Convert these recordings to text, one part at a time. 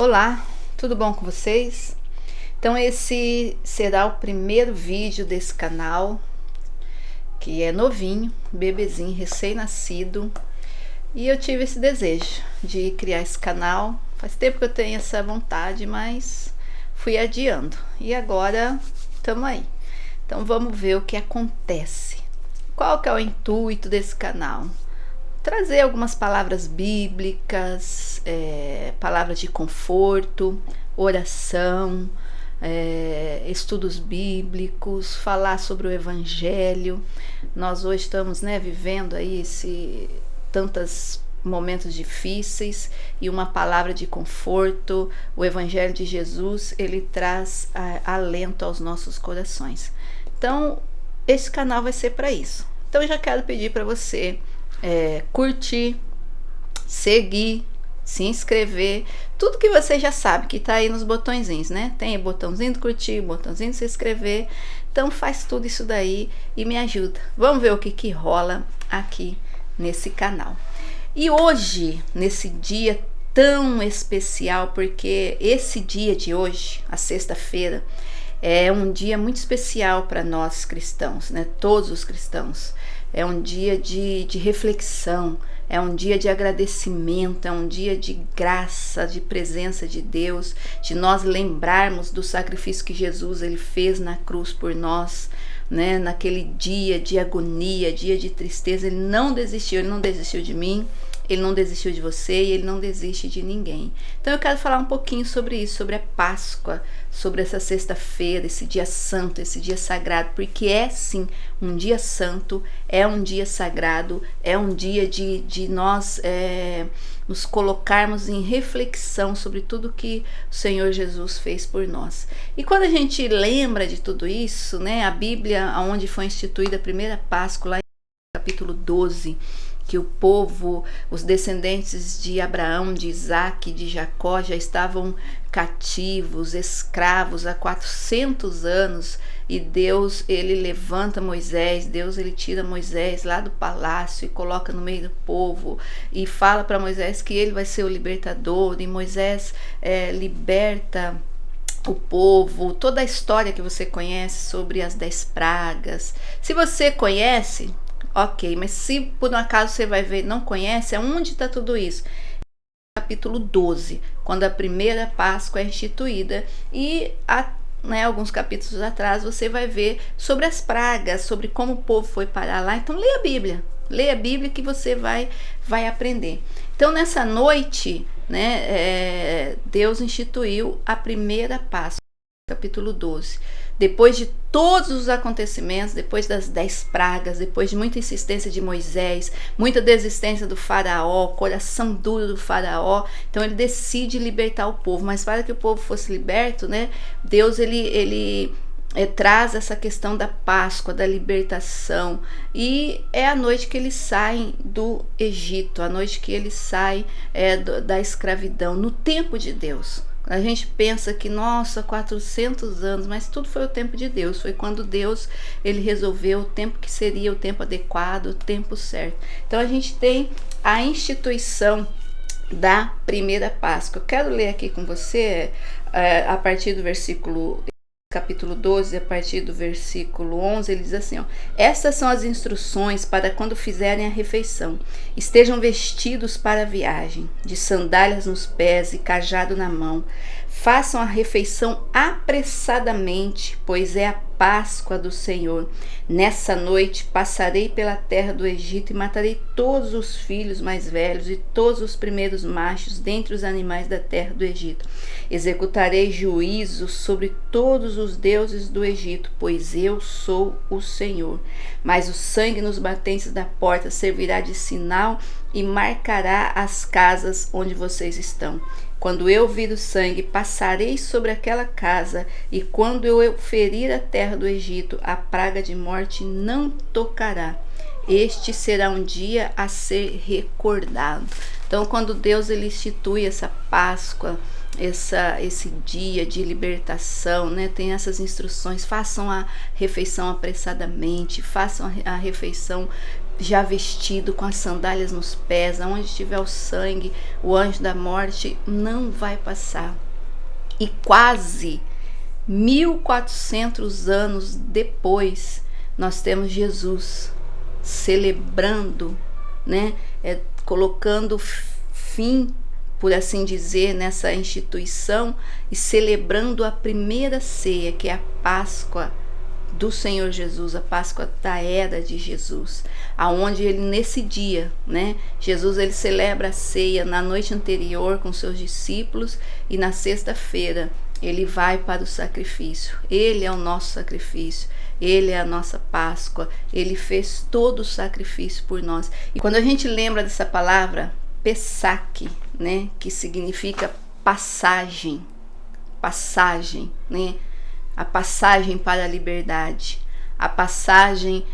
Olá, tudo bom com vocês? Então esse será o primeiro vídeo desse canal, que é novinho, bebezinho, recém-nascido. E eu tive esse desejo de criar esse canal. Faz tempo que eu tenho essa vontade, mas fui adiando. E agora estamos aí. Então vamos ver o que acontece. Qual que é o intuito desse canal? Trazer algumas palavras bíblicas, palavras de conforto, oração, estudos bíblicos, falar sobre o Evangelho. Nós hoje estamos vivendo aí tantos momentos difíceis, e uma palavra de conforto. O Evangelho de Jesus, ele traz alento aos nossos corações. Então esse canal vai ser para isso. Então eu já quero pedir para você curtir, seguir, se inscrever, tudo que você já sabe que tá aí nos botõezinhos, né? Tem o botãozinho do curtir, o botãozinho de se inscrever. Então faz tudo isso daí e me ajuda. Vamos ver o que rola aqui nesse canal. E hoje, nesse dia tão especial, porque esse dia de hoje, a sexta-feira, é um dia muito especial para nós cristãos, né? Todos os cristãos. É um dia de reflexão, é um dia de agradecimento, é um dia de graça, de presença de Deus, de nós lembrarmos do sacrifício que Jesus ele fez na cruz por nós, né? Naquele dia de agonia, dia de tristeza. Ele não desistiu de mim, ele não desistiu de você e ele não desiste de ninguém. Então eu quero falar um pouquinho sobre isso, sobre a Páscoa, sobre essa sexta-feira, esse dia santo, esse dia sagrado, porque é sim um dia santo, é um dia sagrado, é um dia de nós nos colocarmos em reflexão sobre tudo que o Senhor Jesus fez por nós. E quando a gente lembra de tudo isso, né, a Bíblia, onde foi instituída a primeira Páscoa, lá em capítulo 12, que o povo, os descendentes de Abraão, de Isaac, de Jacó já estavam cativos, escravos há 400 anos, e Deus ele levanta Moisés, Deus ele tira Moisés lá do palácio e coloca no meio do povo e fala para Moisés que ele vai ser o libertador, e Moisés liberta o povo. Toda a história que você conhece sobre as 10 pragas, se você conhece, ok, mas se por um acaso você vai ver, não conhece, onde está tudo isso? Capítulo 12, quando a primeira Páscoa é instituída, e alguns capítulos atrás você vai ver sobre as pragas, sobre como o povo foi parar lá. Então leia a Bíblia que você vai aprender. Então nessa noite, Deus instituiu a primeira Páscoa, capítulo 12. Depois de todos os acontecimentos, depois das 10 pragas, depois de muita insistência de Moisés, muita desistência do faraó, coração duro do faraó, então ele decide libertar o povo. Mas para que o povo fosse liberto, Deus ele traz essa questão da Páscoa, da libertação, e é a noite que eles saem do Egito, a noite que eles saem da escravidão, no tempo de Deus. A gente pensa que, nossa, 400 anos, mas tudo foi o tempo de Deus. Foi quando Deus ele resolveu o tempo que seria o tempo adequado, o tempo certo. Então a gente tem a instituição da primeira Páscoa. Eu quero ler aqui com você a partir do versículo, capítulo 12, a partir do versículo 11, ele diz assim, estas são as instruções para quando fizerem a refeição. Estejam vestidos para a viagem, de sandálias nos pés e cajado na mão. Façam a refeição apressadamente, pois é a Páscoa do Senhor. Nessa noite passarei pela terra do Egito e matarei todos os filhos mais velhos e todos os primeiros machos dentre os animais da terra do Egito. Executarei juízo sobre todos os deuses do Egito, pois eu sou o Senhor. Mas o sangue nos batentes da porta servirá de sinal e marcará as casas onde vocês estão. Quando eu vir o sangue, passarei sobre aquela casa, e quando eu ferir a terra do Egito, a praga de morte não tocará. Este será um dia a ser recordado. Então, quando Deus ele institui essa Páscoa, esse dia de libertação, tem essas instruções: façam a refeição apressadamente, façam a refeição já vestido com as sandálias nos pés, aonde estiver o sangue, o anjo da morte não vai passar. E quase 1400 anos depois, nós temos Jesus celebrando, né, colocando fim, por assim dizer, nessa instituição e celebrando a primeira ceia, que é a Páscoa do Senhor Jesus, a Páscoa da era de Jesus, aonde ele nesse dia, né, Jesus ele celebra a ceia na noite anterior com seus discípulos e na sexta-feira ele vai para o sacrifício. Ele é o nosso sacrifício, ele é a nossa Páscoa, ele fez todo o sacrifício por nós. E quando a gente lembra dessa palavra Pessac, né, que significa passagem, né, a passagem para a liberdade, a passagem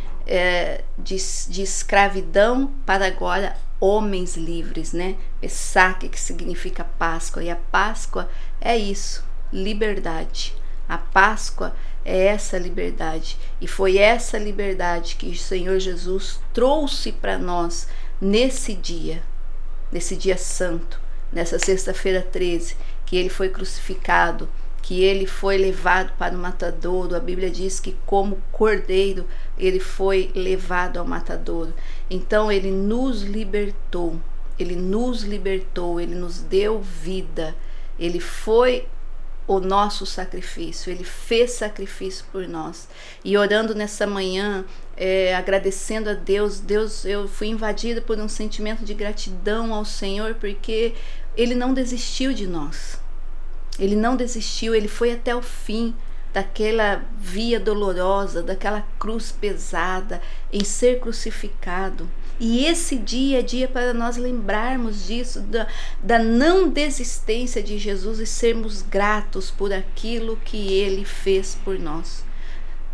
de escravidão para agora homens livres, né? Pessac, que significa Páscoa, e a Páscoa é isso, liberdade. A Páscoa é essa liberdade, e foi essa liberdade que o Senhor Jesus trouxe para nós nesse dia santo, nessa sexta-feira 13, que ele foi crucificado, que ele foi levado para o matadouro. A Bíblia diz que como cordeiro ele foi levado ao matadouro. Então ele nos libertou, ele nos deu vida, ele foi o nosso sacrifício, ele fez sacrifício por nós. E orando nessa manhã, agradecendo a Deus, eu fui invadida por um sentimento de gratidão ao Senhor, porque ele não desistiu de nós. Ele não desistiu, ele foi até o fim daquela via dolorosa, daquela cruz pesada, em ser crucificado. E esse dia é dia para nós lembrarmos disso, da não desistência de Jesus, e sermos gratos por aquilo que ele fez por nós.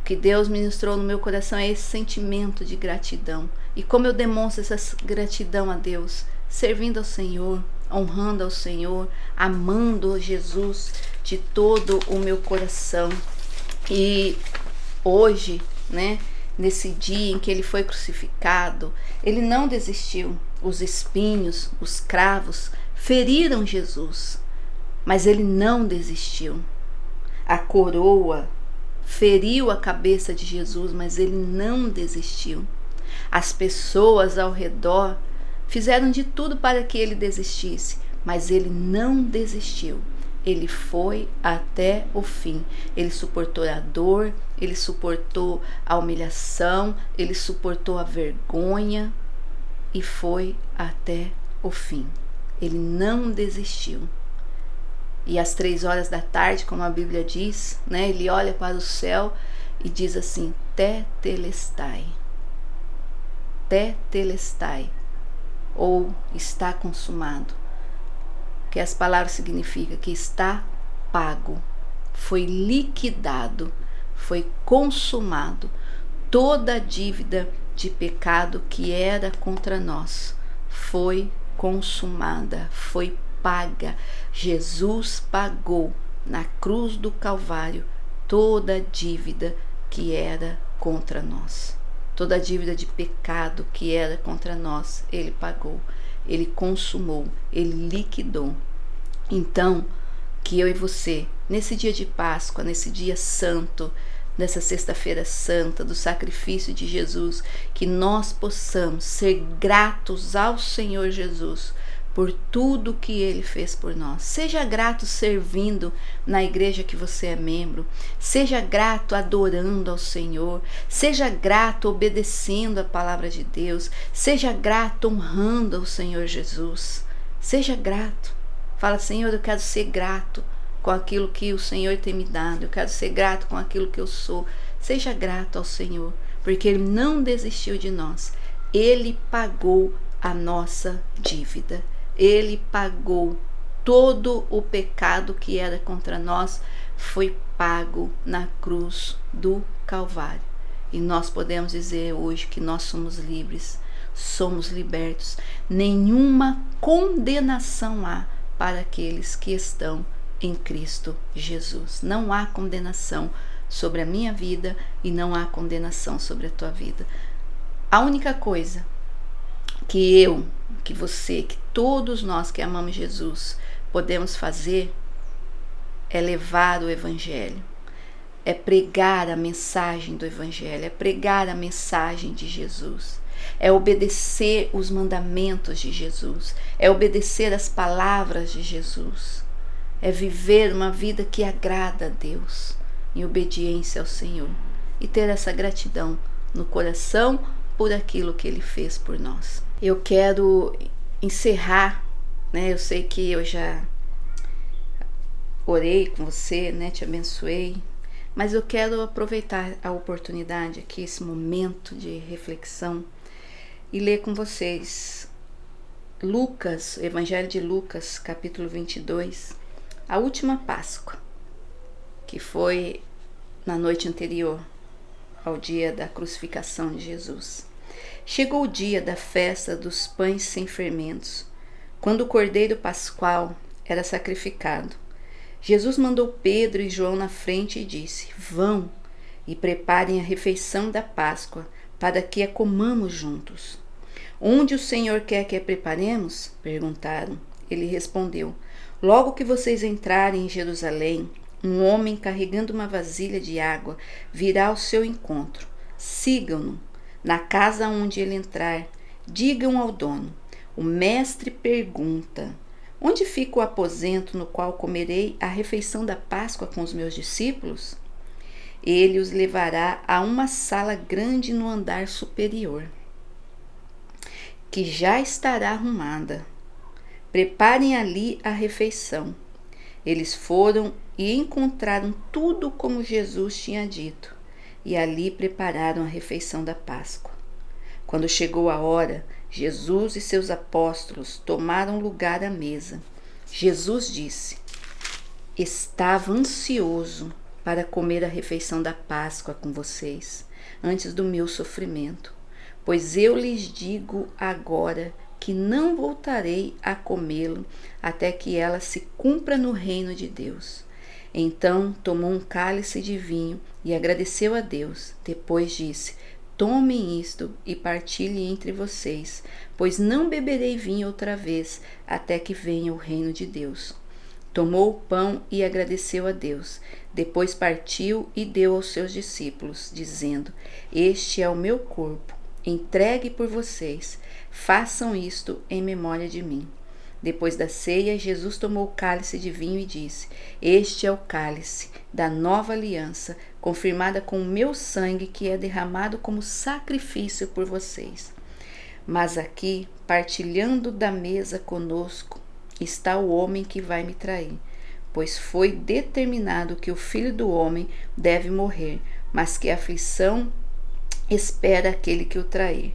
O que Deus ministrou no meu coração é esse sentimento de gratidão. E como eu demonstro essa gratidão a Deus? Servindo ao Senhor, honrando ao Senhor, amando Jesus de todo o meu coração. E hoje, né, nesse dia em que ele foi crucificado, ele não desistiu. Os espinhos, os cravos feriram Jesus, mas ele não desistiu. A coroa feriu a cabeça de Jesus, mas ele não desistiu. As pessoas ao redor fizeram de tudo para que ele desistisse, mas ele não desistiu. Ele foi até o fim. Ele suportou a dor, ele suportou a humilhação, ele suportou a vergonha e foi até o fim. Ele não desistiu. E às 3 horas da tarde, como a Bíblia diz, né, ele olha para o céu e diz assim: Tetelestai. Tetelestai. Ou está consumado, que as palavras significam que está pago, foi liquidado, foi consumado. Toda a dívida de pecado que era contra nós foi consumada, foi paga. Jesus pagou na cruz do Calvário toda a dívida que era contra nós. Toda a dívida de pecado que era contra nós, ele pagou, ele consumou, ele liquidou. Então, que eu e você, nesse dia de Páscoa, nesse dia santo, nessa sexta-feira santa do sacrifício de Jesus, que nós possamos ser gratos ao Senhor Jesus por tudo que ele fez por nós. Seja grato servindo na igreja que você é membro, seja grato adorando ao Senhor, seja grato obedecendo a palavra de Deus, seja grato honrando ao Senhor Jesus. Seja grato. Fala: Senhor, eu quero ser grato com aquilo que o Senhor tem me dado, eu quero ser grato com aquilo que eu sou. Seja grato ao Senhor, porque ele não desistiu de nós. Ele pagou a nossa dívida. Ele pagou todo o pecado que era contra nós, foi pago na cruz do Calvário. E nós podemos dizer hoje que nós somos livres, somos libertos. Nenhuma condenação há para aqueles que estão em Cristo Jesus. Não há condenação sobre a minha vida e não há condenação sobre a tua vida. A única coisa que eu, que você, que todos nós que amamos Jesus podemos fazer é levar o Evangelho, é pregar a mensagem do Evangelho, é pregar a mensagem de Jesus, é obedecer os mandamentos de Jesus, é obedecer as palavras de Jesus, é viver uma vida que agrada a Deus, em obediência ao Senhor, e ter essa gratidão no coração por aquilo que Ele fez por nós. Eu quero encerrar, né? Eu sei que eu já orei com você, né? Te abençoei, mas eu quero aproveitar a oportunidade aqui, esse momento de reflexão, e ler com vocês Lucas, o Evangelho de Lucas, capítulo 22, a última Páscoa, que foi na noite anterior ao dia da crucificação de Jesus. Chegou o dia da festa dos pães sem fermentos, quando o cordeiro pascual era sacrificado. Jesus mandou Pedro e João na frente e disse: vão e preparem a refeição da Páscoa, para que a comamos juntos. Onde o Senhor quer que a preparemos? Perguntaram. Ele respondeu: logo que vocês entrarem em Jerusalém, um homem carregando uma vasilha de água virá ao seu encontro. Sigam-no. Na casa onde ele entrar, digam ao dono: o mestre pergunta: onde fica o aposento no qual comerei a refeição da Páscoa com os meus discípulos? Ele os levará a uma sala grande no andar superior, que já estará arrumada. Preparem ali a refeição. Eles foram e encontraram tudo como Jesus tinha dito, e ali prepararam a refeição da Páscoa. Quando chegou a hora, Jesus e seus apóstolos tomaram lugar à mesa. Jesus disse: estava ansioso para comer a refeição da Páscoa com vocês, antes do meu sofrimento, pois eu lhes digo agora que não voltarei a comê-lo até que ela se cumpra no reino de Deus. Então tomou um cálice de vinho e agradeceu a Deus. Depois disse: tomem isto e partilhem entre vocês, pois não beberei vinho outra vez até que venha o reino de Deus. Tomou o pão e agradeceu a Deus. Depois partiu e deu aos seus discípulos, dizendo: este é o meu corpo, entregue por vocês. Façam isto em memória de mim. Depois da ceia, Jesus tomou o cálice de vinho e disse: este é o cálice da nova aliança, confirmada com o meu sangue, que é derramado como sacrifício por vocês. Mas aqui, partilhando da mesa conosco, está o homem que vai me trair, pois foi determinado que o Filho do Homem deve morrer, mas que a aflição espera aquele que o trair.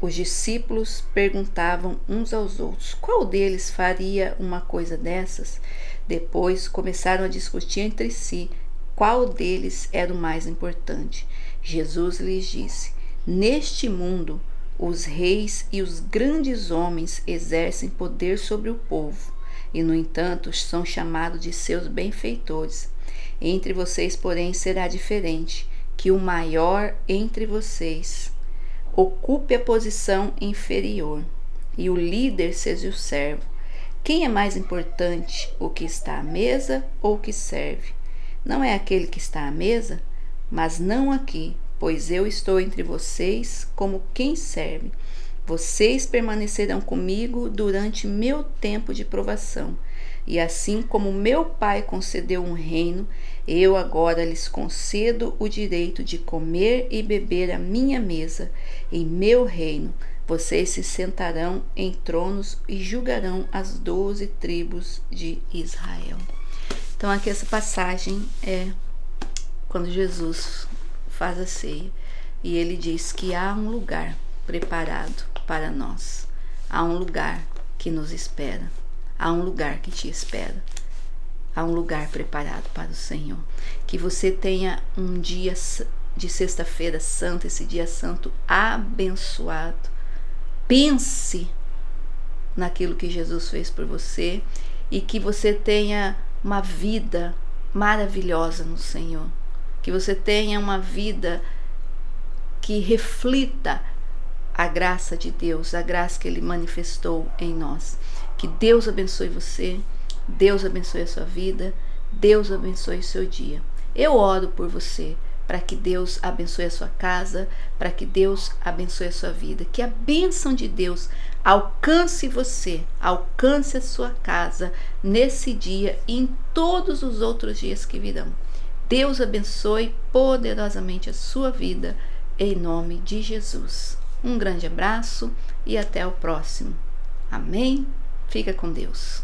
Os discípulos perguntavam uns aos outros: qual deles faria uma coisa dessas? Depois começaram a discutir entre si qual deles era o mais importante. Jesus lhes disse: neste mundo, os reis e os grandes homens exercem poder sobre o povo, e no entanto são chamados de seus benfeitores. Entre vocês, porém, será diferente, que o maior entre vocês ocupe a posição inferior, e o líder seja o servo. Quem é mais importante, o que está à mesa ou o que serve? Não é aquele que está à mesa? Mas não aqui, pois eu estou entre vocês como quem serve. Vocês permanecerão comigo durante meu tempo de provação, e assim como meu Pai concedeu um reino, eu agora lhes concedo o direito de comer e beber à minha mesa. Em meu reino, vocês se sentarão em tronos e julgarão as 12 tribos de Israel. Então aqui essa passagem é quando Jesus faz a ceia e ele diz que há um lugar preparado para nós, há um lugar que nos espera, há um lugar que te espera, há um lugar preparado para o Senhor. Que você tenha um dia de sexta-feira santa, esse dia santo abençoado. Pense naquilo que Jesus fez por você e que você tenha uma vida maravilhosa no Senhor. Que você tenha uma vida que reflita a graça de Deus, a graça que Ele manifestou em nós. Que Deus abençoe você, Deus abençoe a sua vida, Deus abençoe o seu dia. Eu oro por você, para que Deus abençoe a sua casa, para que Deus abençoe a sua vida. Que a bênção de Deus alcance você, alcance a sua casa nesse dia e em todos os outros dias que virão. Deus abençoe poderosamente a sua vida, em nome de Jesus. Um grande abraço e até o próximo. Amém? Fica com Deus.